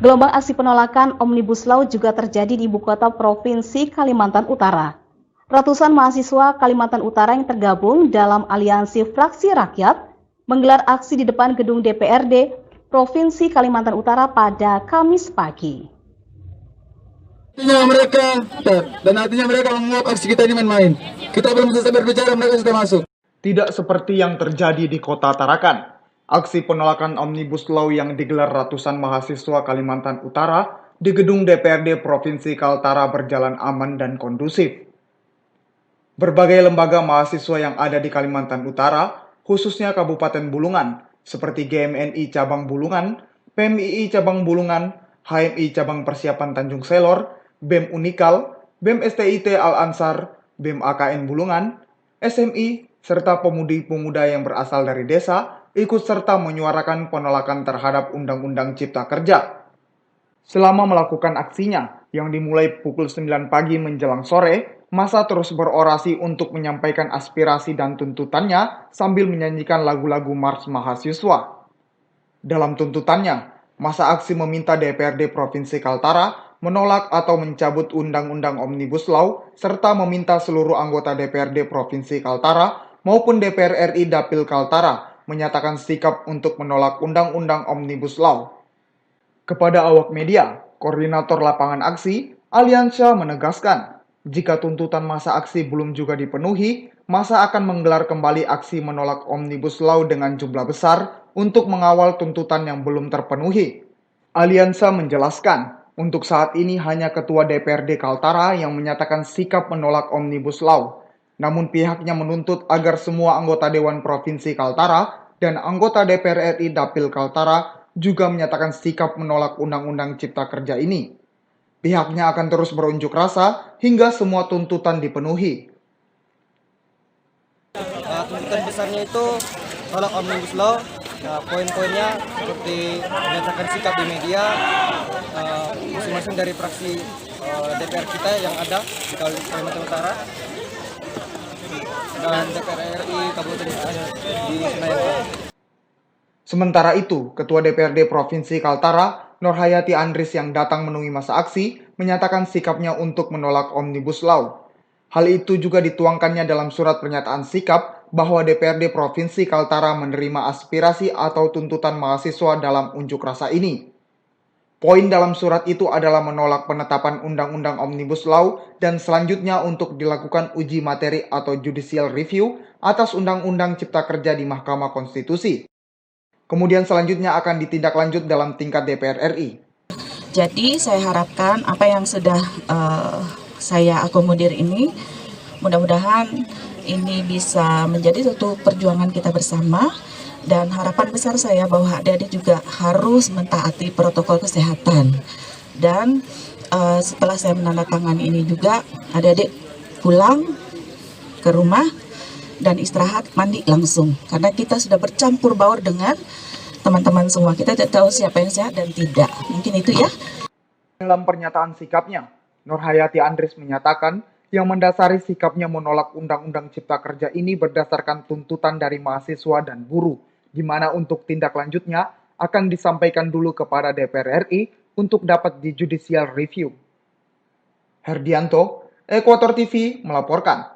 Gelombang aksi penolakan Omnibus Law juga terjadi di ibu kota Provinsi Kalimantan Utara. Ratusan mahasiswa Kalimantan Utara yang tergabung dalam Aliansi Fraksi Rakyat menggelar aksi di depan gedung DPRD Provinsi Kalimantan Utara pada Kamis pagi. Artinya mereka menguap aksi kita ini main-main. Kita belum selesai berbicara, mereka sudah masuk. Tidak seperti yang terjadi di Kota Tarakan. Aksi penolakan Omnibus Law yang digelar ratusan mahasiswa Kalimantan Utara di gedung DPRD Provinsi Kaltara berjalan aman dan kondusif. Berbagai lembaga mahasiswa yang ada di Kalimantan Utara, khususnya Kabupaten Bulungan, seperti GMNI Cabang Bulungan, PMII Cabang Bulungan, HMI Cabang Persiapan Tanjung Selor, BEM Unikal, BEM STIT Al-Ansar, BEM AKN Bulungan, SMI, serta pemudi-pemuda yang berasal dari desa ikut serta menyuarakan penolakan terhadap Undang-Undang Cipta Kerja. Selama melakukan aksinya, yang dimulai pukul 9 pagi menjelang sore, massa terus berorasi untuk menyampaikan aspirasi dan tuntutannya sambil menyanyikan lagu-lagu Mars Mahasiswa. Dalam tuntutannya, massa aksi meminta DPRD Provinsi Kaltara menolak atau mencabut Undang-Undang Omnibus Law, serta meminta seluruh anggota DPRD Provinsi Kaltara maupun DPR RI Dapil Kaltara menyatakan sikap untuk menolak Undang-Undang Omnibus Law. Kepada awak media, Koordinator Lapangan Aksi, Aliansyah menegaskan, jika tuntutan massa aksi belum juga dipenuhi, massa akan menggelar kembali aksi menolak Omnibus Law dengan jumlah besar untuk mengawal tuntutan yang belum terpenuhi. Aliansyah menjelaskan, untuk saat ini hanya Ketua DPRD Kaltara yang menyatakan sikap menolak Omnibus Law. Namun pihaknya menuntut agar semua anggota Dewan Provinsi Kaltara dan anggota DPR RI Dapil Kaltara juga menyatakan sikap menolak Undang-Undang Cipta Kerja ini. Pihaknya akan terus berunjuk rasa hingga semua tuntutan dipenuhi. Tuntutan besarnya itu tolak Omnibus Law. Poin-poinnya seperti menyatakan sikap di media, masing-masing dari fraksi DPR kita yang ada di Kalimantan Utara dan DPR RI Kabupaten di Senayan. Sementara itu, Ketua DPRD Provinsi Kaltara, Nurhayati Andris yang datang menemui massa aksi, menyatakan sikapnya untuk menolak Omnibus Law. Hal itu juga dituangkannya dalam surat pernyataan sikap bahwa DPRD Provinsi Kaltara menerima aspirasi atau tuntutan mahasiswa dalam unjuk rasa ini. Poin dalam surat itu adalah menolak penetapan Undang-Undang Omnibus Law dan selanjutnya untuk dilakukan uji materi atau judicial review atas Undang-Undang Cipta Kerja di Mahkamah Konstitusi. Kemudian selanjutnya akan ditindaklanjut dalam tingkat DPR RI. Jadi saya harapkan apa yang sudah saya akomodir ini, mudah-mudahan ini bisa menjadi suatu perjuangan kita bersama. Dan harapan besar saya bahwa adik-adik juga harus mentaati protokol kesehatan. Dan setelah saya menandatangani ini juga, adik-adik pulang ke rumah dan istirahat, mandi langsung. Karena kita sudah bercampur baur dengan teman-teman semua. Kita tidak tahu siapa yang sehat dan tidak. Mungkin itu ya. Dalam pernyataan sikapnya, Nurhayati Andris menyatakan yang mendasari sikapnya menolak Undang-Undang Cipta Kerja ini berdasarkan tuntutan dari mahasiswa dan buruh, di mana untuk tindak lanjutnya akan disampaikan dulu kepada DPR RI untuk dapat di judicial review. Herdianto, Ekuator TV melaporkan.